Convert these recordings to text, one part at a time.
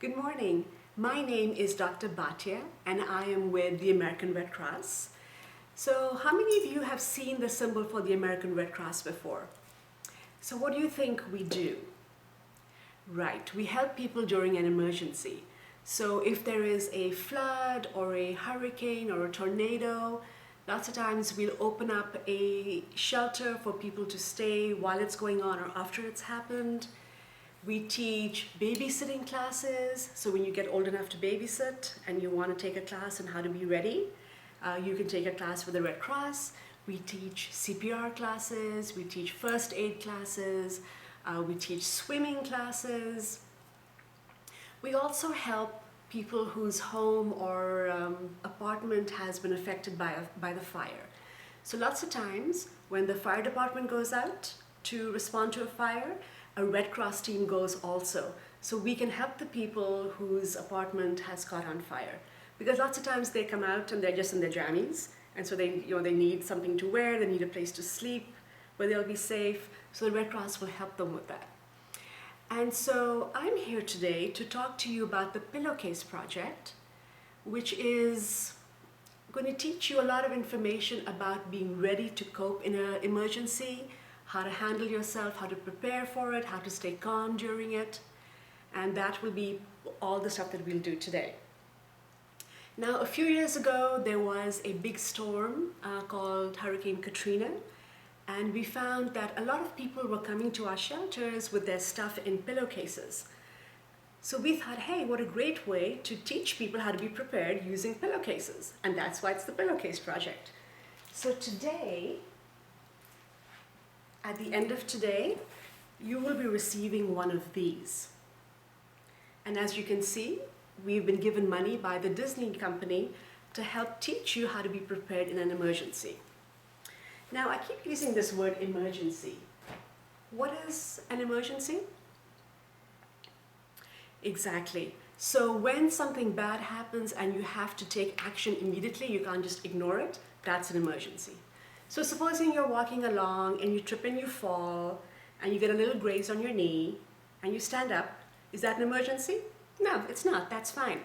Good morning. My name is Dr. Bhatia and I am with the American Red Cross. So how many of you have seen the symbol for the American Red Cross before? So what do you think we do? Right, we help people during an emergency. So if there is a flood or a hurricane or a tornado, lots of times we'll open up a shelter for people to stay while it's going on or after it's happened. We teach babysitting classes, so when you get old enough to babysit and you want to take a class on how to be ready, you can take a class with the Red Cross. We teach CPR classes, we teach first aid classes, we teach swimming classes. We also help people whose home or apartment has been affected by the fire. So lots of times when the fire department goes out to respond to a fire, a Red Cross team goes also. So we can help the people whose apartment has caught on fire. Because lots of times they come out and they're just in their jammies, and so they need something to wear, they need a place to sleep where they'll be safe. So the Red Cross will help them with that. And so I'm here today to talk to you about the Pillowcase Project, which is going to teach you a lot of information about being ready to cope in an emergency, how to handle yourself, how to prepare for it, how to stay calm during it. And that will be all the stuff that we'll do today. Now, a few years ago, there was a big storm called Hurricane Katrina. And we found that a lot of people were coming to our shelters with their stuff in pillowcases. So we thought, hey, what a great way to teach people how to be prepared using pillowcases. And that's why it's the Pillowcase Project. So today, at the end of today, you will be receiving one of these. And as you can see, we've been given money by the Disney company to help teach you how to be prepared in an emergency. Now, I keep using this word emergency. What is an emergency? Exactly. So when something bad happens and you have to take action immediately, you can't just ignore it, that's an emergency. So supposing you're walking along and you trip and you fall and you get a little graze on your knee and you stand up, is that an emergency? No, it's not. That's fine.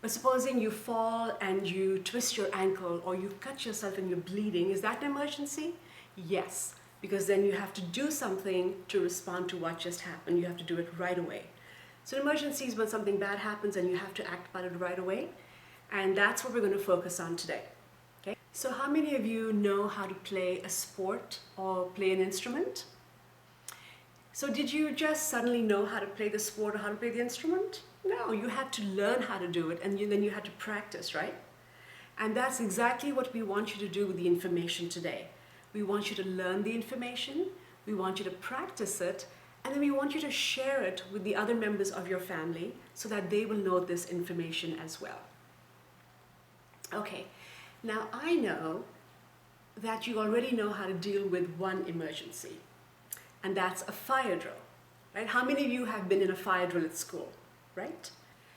But supposing you fall and you twist your ankle or you cut yourself and you're bleeding, is that an emergency? Yes, because then you have to do something to respond to what just happened. You have to do it right away. So an emergency is when something bad happens and you have to act about it right away. And that's what we're going to focus on today. Okay? So how many of you know how to play a sport or play an instrument? So did you just suddenly know how to play the sport or how to play the instrument? No, you had to learn how to do it and then you had to practice, right? And that's exactly what we want you to do with the information today. We want you to learn the information, we want you to practice it, and then we want you to share it with the other members of your family so that they will know this information as well. Okay, now I know that you already know how to deal with one emergency, and that's a fire drill, right? How many of you have been in a fire drill at school, right?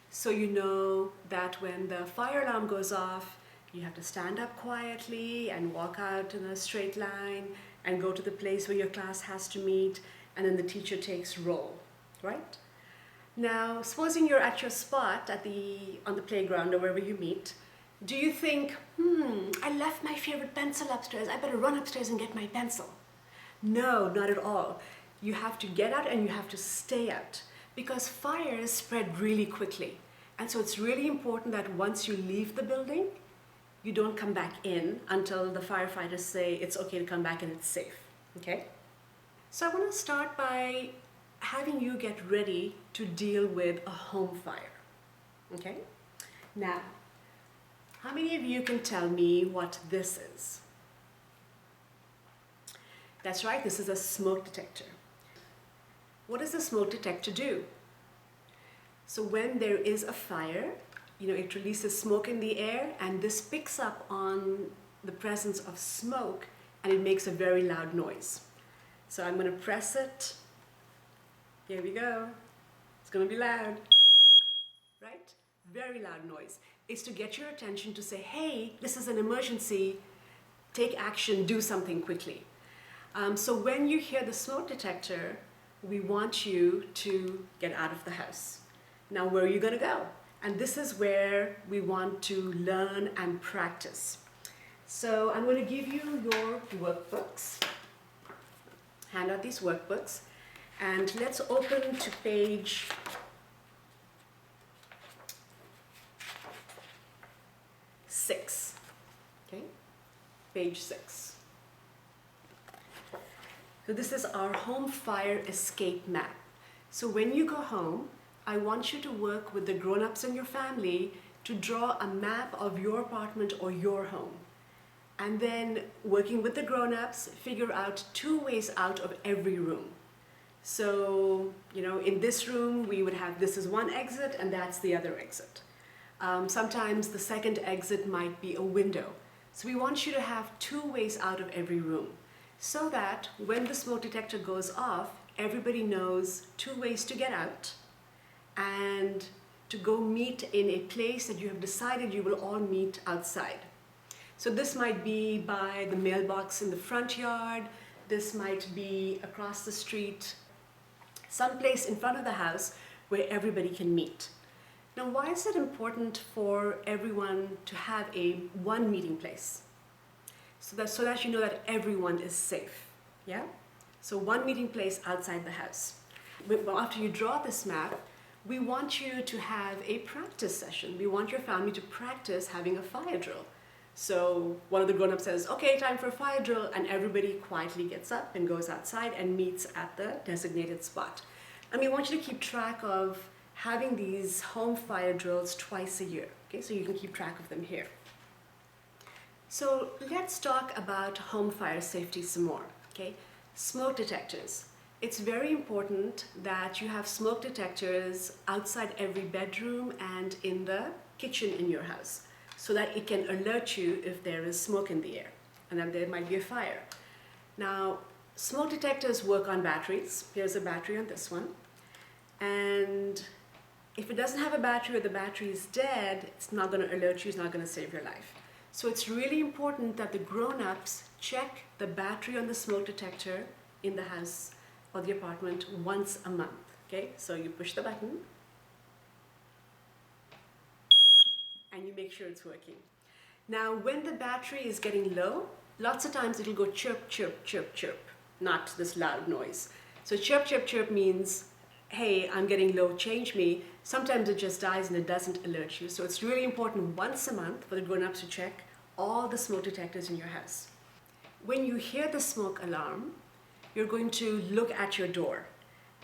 So you know that when the fire alarm goes off, you have to stand up quietly and walk out in a straight line and go to the place where your class has to meet, and then the teacher takes roll, right? Now, supposing you're at your spot on the playground or wherever you meet, do you think, I left my favorite pencil upstairs, I better run upstairs and get my pencil? No, not at all. You have to get out and you have to stay out because fires spread really quickly. And so it's really important that once you leave the building, you don't come back in until the firefighters say it's okay to come back and it's safe, okay? So I want to start by having you get ready to deal with a home fire, okay? Now, how many of you can tell me what this is? That's right, this is a smoke detector. What does the smoke detector do? So when there is a fire, it releases smoke in the air, and this picks up on the presence of smoke and it makes a very loud noise. So I'm going to press it. Here we go. It's going to be loud, right? Very loud noise. It's to get your attention to say, hey, this is an emergency. Take action, do something quickly. So when you hear the smoke detector, we want you to get out of the house. Now, where are you going to go? And this is where we want to learn and practice. So I'm going to give you your workbooks. Hand out these workbooks. And let's open to page 6. Okay? Page 6. So this is our home fire escape map. So when you go home, I want you to work with the grown-ups in your family to draw a map of your apartment or your home. And then working with the grown-ups, figure out 2 ways out of every room. So, in this room, we would have this is one exit and that's the other exit. Sometimes the second exit might be a window. So we want you to have 2 ways out of every room so that when the smoke detector goes off, everybody knows 2 ways to get out and to go meet in a place that you have decided you will all meet outside. So this might be by the mailbox in the front yard, this might be across the street, someplace in front of the house where everybody can meet. Now, why is it important for everyone to have one meeting place? So that you know that everyone is safe, yeah? So one meeting place outside the house. Well, after you draw this map, we want you to have a practice session. We want your family to practice having a fire drill. So one of the grown-ups says, okay, time for a fire drill, and everybody quietly gets up and goes outside and meets at the designated spot. And we want you to keep track of having these home fire drills twice a year, okay? So you can keep track of them here. So let's talk about home fire safety some more, okay? Smoke detectors. It's very important that you have smoke detectors outside every bedroom and in the kitchen in your house, so that it can alert you if there is smoke in the air and that there might be a fire. Now, smoke detectors work on batteries. Here's a battery on this one. And if it doesn't have a battery or the battery is dead, it's not going to alert you, it's not going to save your life. So it's really important that the grown-ups check the battery on the smoke detector in the house or the apartment once a month. Okay, so you push the button and you make sure it's working. Now, when the battery is getting low, lots of times it'll go chirp, chirp, chirp, chirp, not this loud noise. So chirp, chirp, chirp means, hey, I'm getting low, change me. Sometimes it just dies and it doesn't alert you. So it's really important once a month for the grown-ups to check all the smoke detectors in your house. When you hear the smoke alarm, you're going to look at your door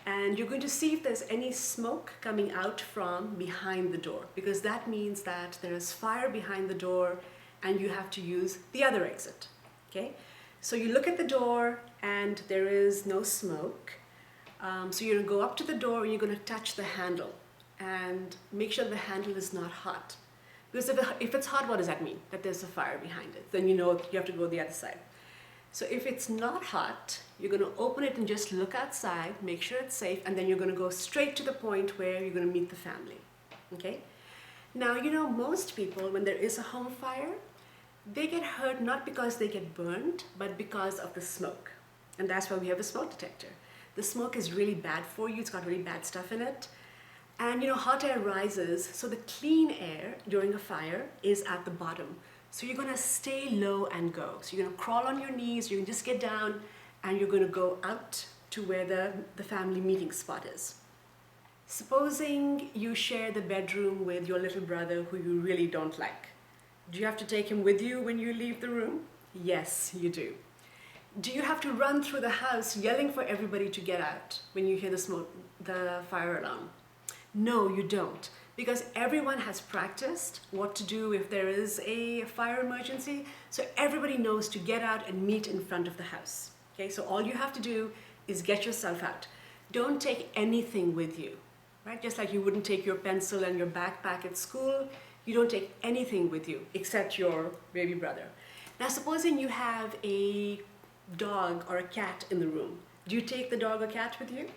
and you're going to see if there's any smoke coming out from behind the door, because that means that there is fire behind the door and you have to use the other exit. Okay? So you look at the door and there is no smoke. So you're going to go up to the door and you're going to touch the handle and make sure the handle is not hot. Because if it's hot, what does that mean? That there's a fire behind it. Then you know you have to go the other side. So if it's not hot, you're going to open it and just look outside, make sure it's safe, and then you're going to go straight to the point where you're going to meet the family. Okay? Now, most people, when there is a home fire, they get hurt not because they get burned, but because of the smoke. And that's why we have a smoke detector. The smoke is really bad for you. It's got really bad stuff in it. And hot air rises, so the clean air during a fire is at the bottom. So you're going to stay low and go. So you're going to crawl on your knees, you can just get down, and you're going to go out to where the family meeting spot is. Supposing you share the bedroom with your little brother who you really don't like. Do you have to take him with you when you leave the room? Yes, you do. Do you have to run through the house yelling for everybody to get out when you hear the fire alarm? No, you don't. Because everyone has practiced what to do if there is a fire emergency. So everybody knows to get out and meet in front of the house. Okay, so all you have to do is get yourself out. Don't take anything with you, right? Just like you wouldn't take your pencil and your backpack at school, you don't take anything with you except your baby brother. Now, supposing you have a dog or a cat in the room. Do you take the dog or cat with you?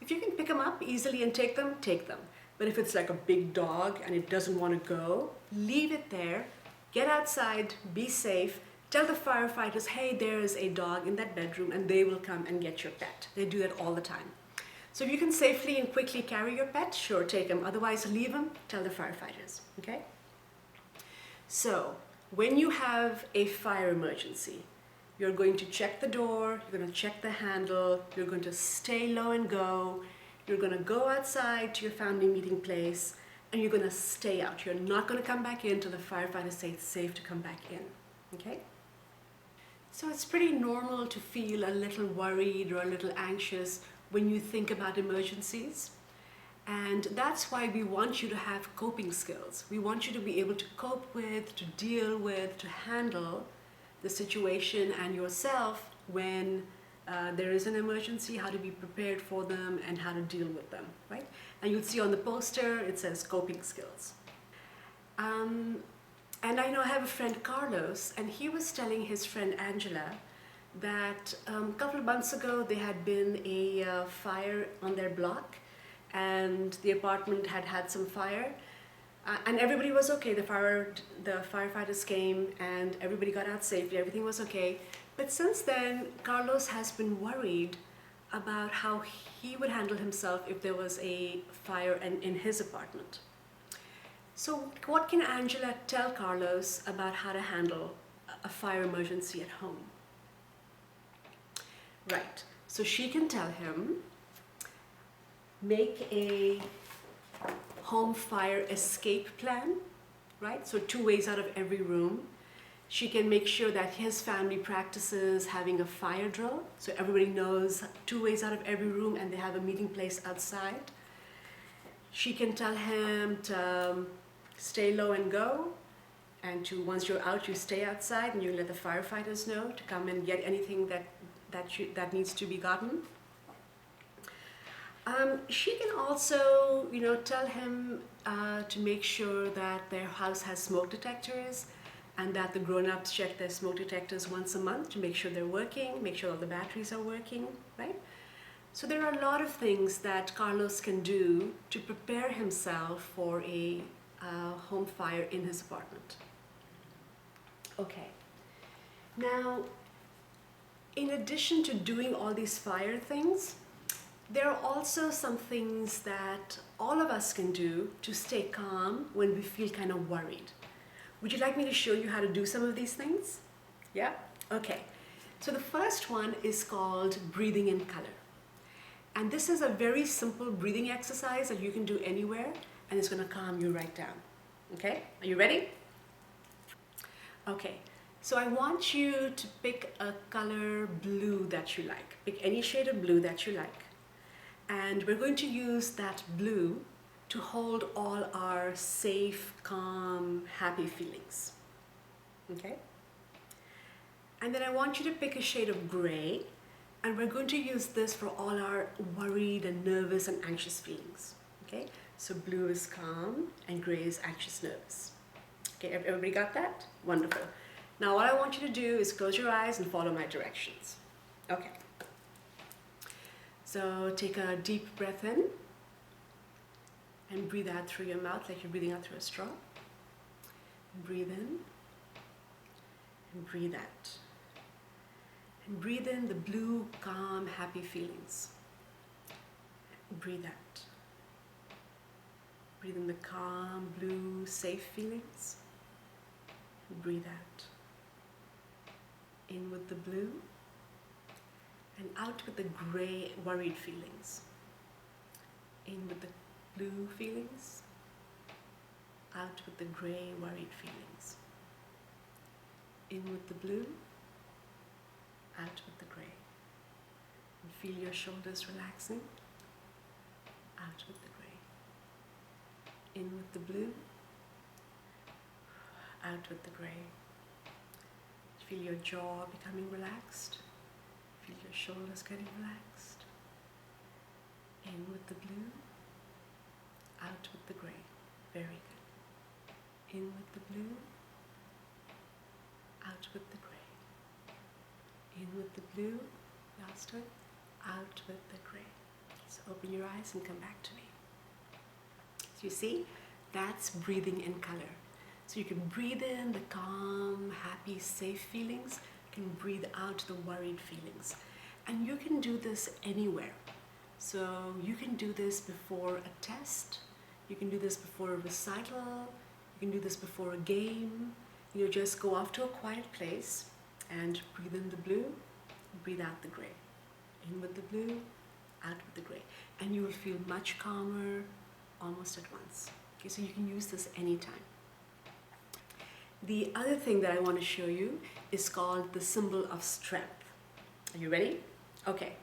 If you can pick them up easily and take them, take them. But if it's like a big dog and it doesn't want to go, leave it there, get outside, be safe, tell the firefighters, hey, there is a dog in that bedroom, and they will come and get your pet. They do that all the time. So if you can safely and quickly carry your pet, sure, take him. Otherwise, leave him, tell the firefighters, okay? So when you have a fire emergency, you're going to check the door, you're going to check the handle, you're going to stay low and go, you're going to go outside to your family meeting place, and you're going to stay out. You're not going to come back in until the firefighters say it's safe to come back in, okay? So it's pretty normal to feel a little worried or a little anxious when you think about emergencies. And that's why we want you to have coping skills. We want you to be able to cope with, to deal with, to handle the situation and yourself when there is an emergency, how to be prepared for them and how to deal with them, right? And you'll see on the poster, it says coping skills. And I know I have a friend, Carlos, and he was telling his friend Angela that a couple of months ago there had been a fire on their block, and the apartment had had some fire, and everybody was okay. The firefighters came and everybody got out safely, everything was okay. But since then, Carlos has been worried about how he would handle himself if there was a fire in his apartment. So what can Angela tell Carlos about how to handle a fire emergency at home? Right, so she can tell him, make a home fire escape plan, right? So 2 ways out of every room. She can make sure that his family practices having a fire drill, so everybody knows 2 ways out of every room and they have a meeting place outside. She can tell him to stay low and go, and to, once you're out, you stay outside and you let the firefighters know to come and get anything that needs to be gotten. She can also, tell him to make sure that their house has smoke detectors and that the grown-ups check their smoke detectors once a month to make sure they're working, make sure all the batteries are working, right? So there are a lot of things that Carlos can do to prepare himself for a home fire in his apartment. Okay. Now, in addition to doing all these fire things, there are also some things that all of us can do to stay calm when we feel kind of worried. Would you like me to show you how to do some of these things? Yeah? Okay. So the first one is called breathing in color. And this is a very simple breathing exercise that you can do anywhere, and it's going to calm you right down. Okay? Are you ready? Okay. So I want you to pick a color blue that you like. Pick any shade of blue that you like. And we're going to use that blue to hold all our safe, calm, happy feelings. Okay? And then I want you to pick a shade of gray, and we're going to use this for all our worried and nervous and anxious feelings. Okay? So blue is calm and gray is anxious, nervous. Okay, everybody got that? Wonderful. Now what I want you to do is close your eyes and follow my directions. Okay. So take a deep breath in and breathe out through your mouth like you're breathing out through a straw. Breathe in and breathe out. And breathe in the blue, calm, happy feelings. Breathe out. Breathe in the calm, blue, safe feelings. Breathe out. In with the blue and out with the gray, worried feelings. In with the blue feelings, out with the gray, worried feelings. In with the blue, out with the gray. And feel your shoulders relaxing, out with the gray. In with the blue, out with the gray. Feel your jaw becoming relaxed. Feel your shoulders getting relaxed. In with the blue, out with the gray. Very good. In with the blue, out with the gray. In with the blue, last one, out with the gray. So open your eyes and come back to me. So you see, that's breathing in color. So you can breathe in the calm, happy, safe feelings. You can breathe out the worried feelings. And you can do this anywhere. So you can do this before a test, you can do this before a recital, you can do this before a game. You just go off to a quiet place and breathe in the blue, breathe out the gray. In with the blue, out with the gray. And you will feel much calmer almost at once. Okay, so you can use this anytime. The other thing that I want to show you is called the symbol of strength. Are you ready? Okay.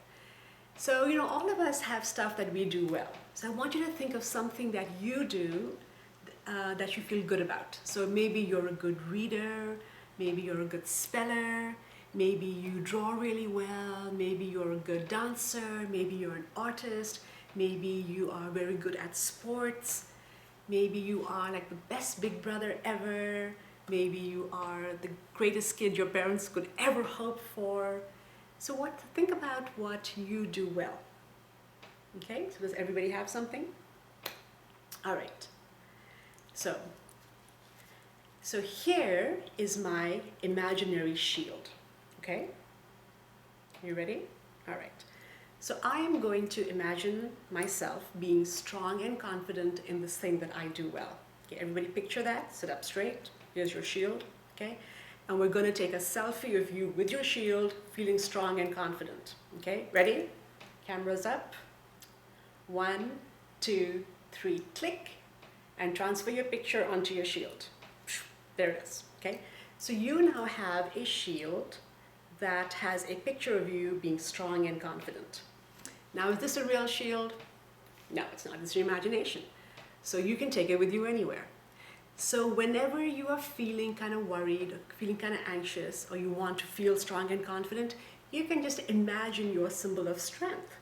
So, all of us have stuff that we do well. So I want you to think of something that you do that you feel good about. So maybe you're a good reader, maybe you're a good speller, maybe you draw really well, maybe you're a good dancer, maybe you're an artist, maybe you are very good at sports, maybe you are like the best big brother ever, maybe you are the greatest kid your parents could ever hope for. So think about what you do well. Okay, so does everybody have something? All right. So here is my imaginary shield. Okay? You ready? All right. So I am going to imagine myself being strong and confident in this thing that I do well. Okay, everybody picture that. Sit up straight. Here's your shield. Okay? And we're going to take a selfie of you with your shield, feeling strong and confident. Okay? Ready? Cameras up. 1, 2, 3, click. And transfer your picture onto your shield. There it is. Okay? So you now have a shield that has a picture of you being strong and confident. Now, is this a real shield? No, it's not. It's your imagination. So you can take it with you anywhere. So whenever you are feeling kind of worried, or feeling kind of anxious, or you want to feel strong and confident, you can just imagine your symbol of strength.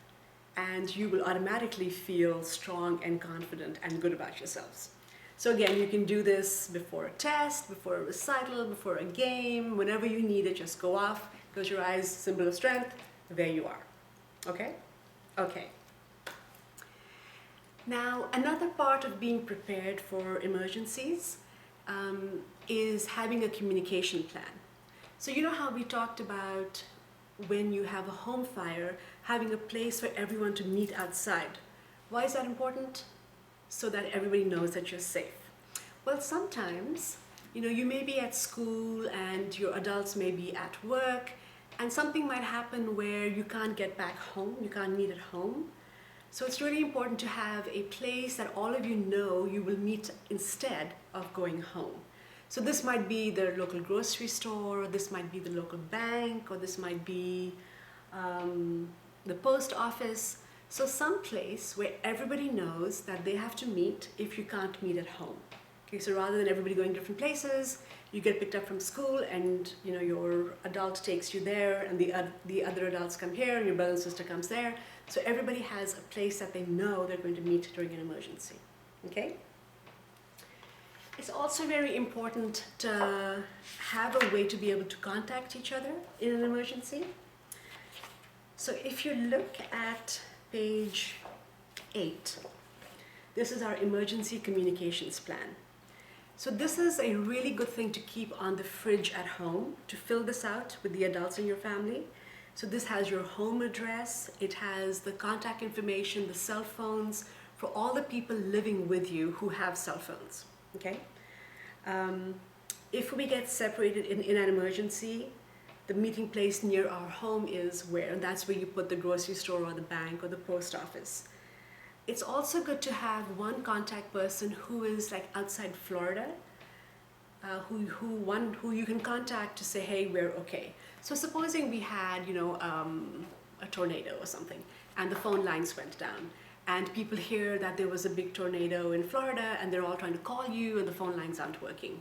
And you will automatically feel strong and confident and good about yourselves. So again, you can do this before a test, before a recital, before a game, whenever you need it, just go off, close your eyes, symbol of strength, there you are. Okay? Okay. Now, another part of being prepared for emergencies is having a communication plan. So you know how we talked about when you have a home fire, having a place for everyone to meet outside. Why is that important? So that everybody knows that you're safe. Well, sometimes, you may be at school and your adults may be at work, and something might happen where you can't get back home, you can't meet at home. So it's really important to have a place that all of you know you will meet instead of going home. So this might be the local grocery store, or this might be the local bank, or this might be the post office. So some place where everybody knows that they have to meet if you can't meet at home. Okay, so rather than everybody going different places, you get picked up from school and your adult takes you there, and the other adults come here, and your brother and sister comes there. So everybody has a place that they know they're going to meet during an emergency. Okay? It's also very important to have a way to be able to contact each other in an emergency. So if you look at page 8, this is our emergency communications plan. So this is a really good thing to keep on the fridge at home, to fill this out with the adults in your family. So this has your home address, it has the contact information, the cell phones, for all the people living with you who have cell phones, okay? If we get separated in an emergency, the meeting place near our home is where? And that's where you put the grocery store or the bank or the post office. It's also good to have one contact person who is like outside Florida, who you can contact to say, hey, we're okay. So supposing we had, a tornado or something, and the phone lines went down, and people hear that there was a big tornado in Florida, and they're all trying to call you, and the phone lines aren't working.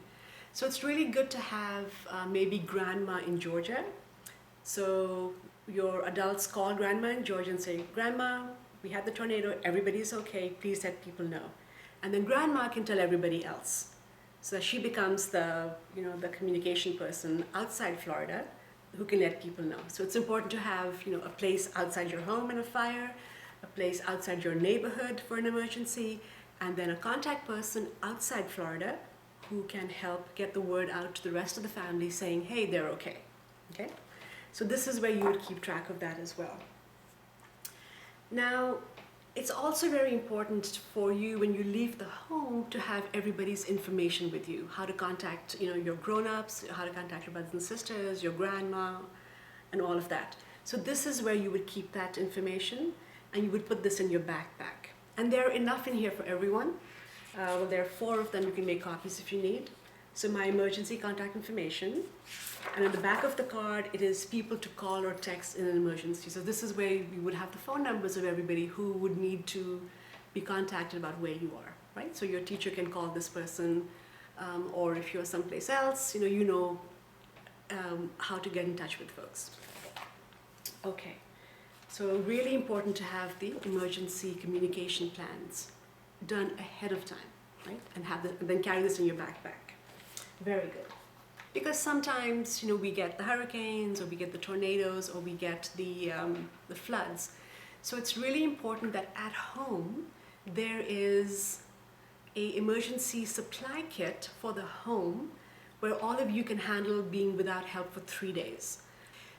So it's really good to have maybe grandma in Georgia. So your adults call grandma in Georgia and say, Grandma, we had the tornado, everybody's okay, please let people know. And then grandma can tell everybody else. So she becomes the communication person outside Florida who can let people know. So it's important to have, a place outside your home in a fire, a place outside your neighborhood for an emergency, and then a contact person outside Florida who can help get the word out to the rest of the family saying, hey, they're okay. Okay? So this is where you would keep track of that as well. Now, it's also very important for you when you leave the home to have everybody's information with you. How to contact, your grown-ups, how to contact your brothers and sisters, your grandma, and all of that. So this is where you would keep that information, and you would put this in your backpack. And there are enough in here for everyone. Well, there are 4 of them. You can make copies if you need. So my emergency contact information. And on the back of the card, it is people to call or text in an emergency. So this is where you would have the phone numbers of everybody who would need to be contacted about where you are, right? So your teacher can call this person, or if you're someplace else, you know how to get in touch with folks. Okay, so really important to have the emergency communication plans done ahead of time, right? And then carry this in your backpack. Very good. Because sometimes, we get the hurricanes, or we get the tornadoes, or we get the floods. So it's really important that at home there is a emergency supply kit for the home where all of you can handle being without help for 3 days.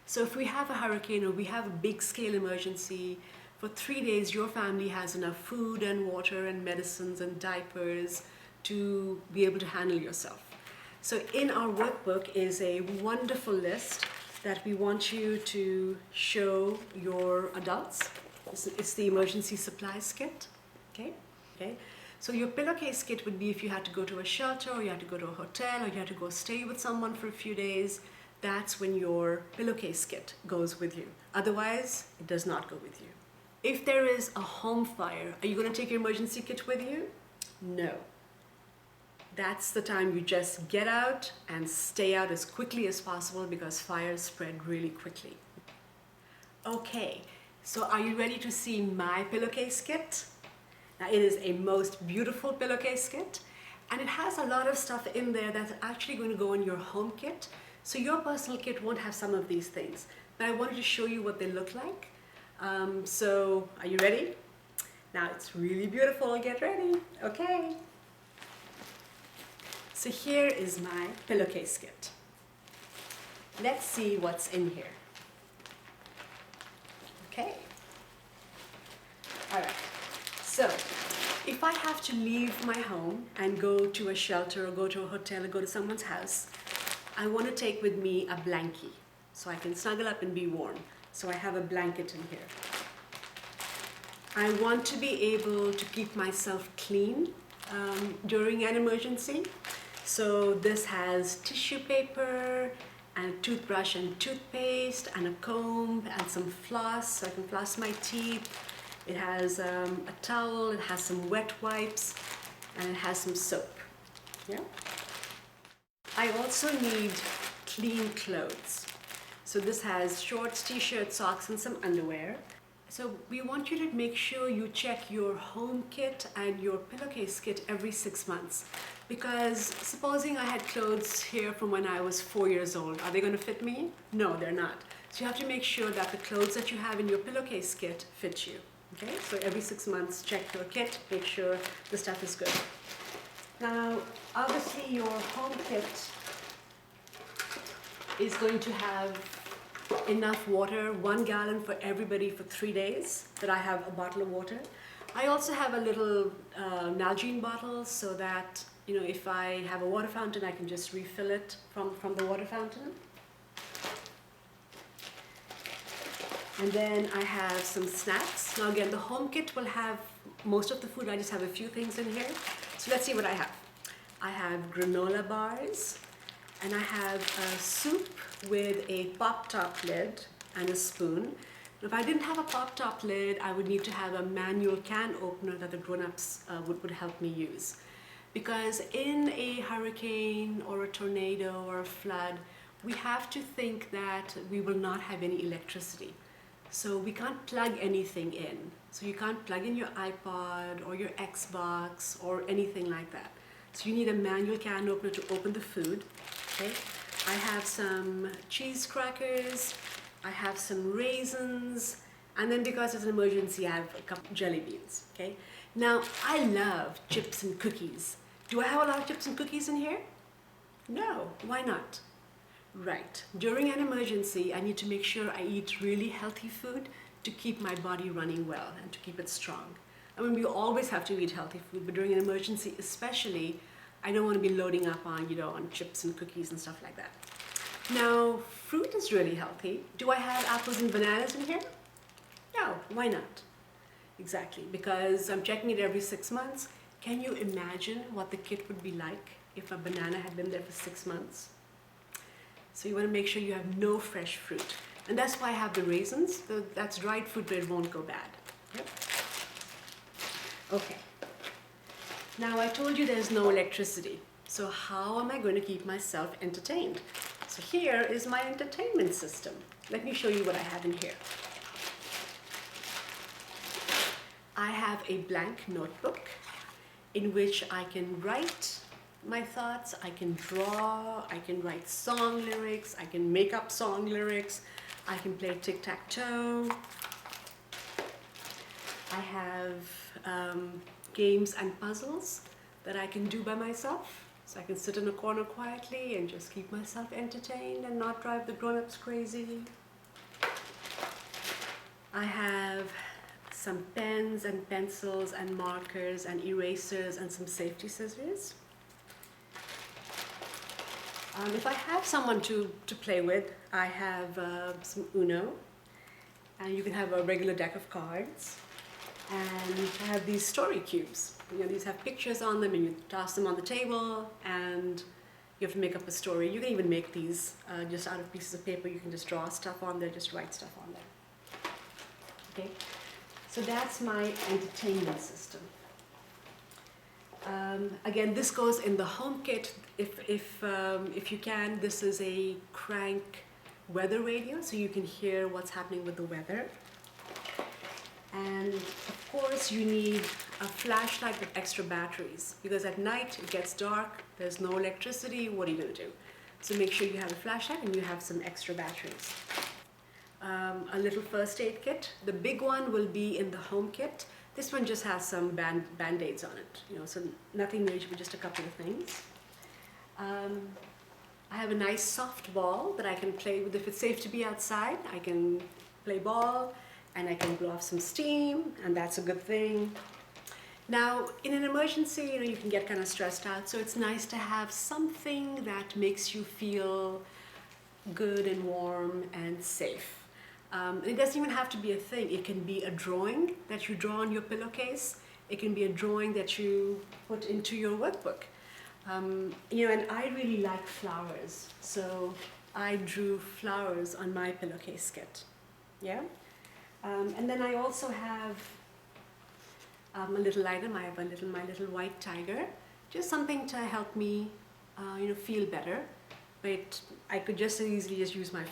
So if we have a hurricane or we have a big scale emergency, for 3 days your family has enough food and water and medicines and diapers to be able to handle yourself. So in our workbook is a wonderful list that we want you to show your adults. It's the emergency supplies kit, okay? So your pillowcase kit would be if you had to go to a shelter, or you had to go to a hotel, or you had to go stay with someone for a few days. That's when your pillowcase kit goes with you. Otherwise, it does not go with you. If there is a home fire, are you going to take your emergency kit with you? No. That's the time you just get out and stay out as quickly as possible, because fires spread really quickly. Okay, so are you ready to see my pillowcase kit? Now, it is a most beautiful pillowcase kit, and it has a lot of stuff in there that's actually going to go in your home kit. So your personal kit won't have some of these things, but I wanted to show you what they look like. So are you ready? Now, it's really beautiful. Get ready. Okay. So here is my pillowcase kit. Let's see what's in here. Okay. All right. So if I have to leave my home and go to a shelter, or go to a hotel, or go to someone's house, I want to take with me a blankie so I can snuggle up and be warm. So I have a blanket in here. I want to be able to keep myself clean during an emergency. So this has tissue paper, and a toothbrush and toothpaste, and a comb, and some floss so I can floss my teeth. It has a towel, it has some wet wipes, and it has some soap. Yeah. I also need clean clothes. So this has shorts, t-shirts, socks, and some underwear. So we want you to make sure you check your home kit and your pillowcase kit every 6 months. Because supposing I had clothes here from when I was 4 years old, are they going to fit me? No, they're not. So you have to make sure that the clothes that you have in your pillowcase kit fit you. Okay, so every 6 months, check your kit, make sure the stuff is good. Now, obviously your home kit is going to have enough water, 1 gallon for everybody for 3 days, that I have a bottle of water. I also have a little Nalgene bottle, so that, if I have a water fountain, I can just refill it from the water fountain. And then I have some snacks. Now again, the home kit will have most of the food. I just have a few things in here. So let's see what I have. I have granola bars, and I have a soup with a pop-top lid and a spoon. If I didn't have a pop-top lid, I would need to have a manual can opener that the grown-ups would help me use. Because in a hurricane or a tornado or a flood, we have to think that we will not have any electricity. So we can't plug anything in. So you can't plug in your iPod or your Xbox or anything like that. So you need a manual can opener to open the food. Okay. I have some cheese crackers, I have some raisins, and then because it's an emergency, I have a couple of jelly beans. Okay. Now, I love chips and cookies. Do I have a lot of chips and cookies in here? No. Why not? Right. During an emergency, I need to make sure I eat really healthy food to keep my body running well and to keep it strong. I mean, we always have to eat healthy food, but during an emergency especially, I don't want to be loading up on, on chips and cookies and stuff like that. Now, fruit is really healthy. Do I have apples and bananas in here? No, why not? Exactly, because I'm checking it every 6 months. Can you imagine what the kit would be like if a banana had been there for 6 months? So you want to make sure you have no fresh fruit. And that's why I have the raisins. That's dried fruit, but it won't go bad. Yep. Okay. Now I told you there's no electricity. So how am I going to keep myself entertained? So here is my entertainment system. Let me show you what I have in here. I have a blank notebook in which I can write my thoughts, I can draw, I can write song lyrics, I can make up song lyrics, I can play tic-tac-toe. I have games and puzzles that I can do by myself. So I can sit in a corner quietly and just keep myself entertained and not drive the grown-ups crazy. I have some pens and pencils and markers and erasers and some safety scissors. If I have someone to play with, I have some Uno, and you can have a regular deck of cards, and I have these story cubes. These have pictures on them, and you toss them on the table, and you have to make up a story. You can even make these just out of pieces of paper. You can just draw stuff on there, just write stuff on there. Okay, so that's my entertainment system. Again, this goes in the home kit. If you can, this is a crank weather radio, so you can hear what's happening with the weather. And of course, you need a flashlight with extra batteries, because at night it gets dark, there's no electricity, what are you going to do? So make sure you have a flashlight and you have some extra batteries. A little first aid kit. The big one will be in the home kit. This one just has some band-aids on it, so nothing major, but just a couple of things. I have a nice soft ball that I can play with. If it's safe to be outside, I can play ball and I can blow off some steam, and that's a good thing. Now, in an emergency, you can get kind of stressed out, so it's nice to have something that makes you feel good and warm and safe. It doesn't even have to be a thing. It can be a drawing that you draw on your pillowcase. It can be a drawing that you put into your workbook. And I really like flowers, so I drew flowers on my pillowcase kit. Yeah. And then I also have a little item. I have my little white tiger, just something to help me, feel better. But I could just as easily just use my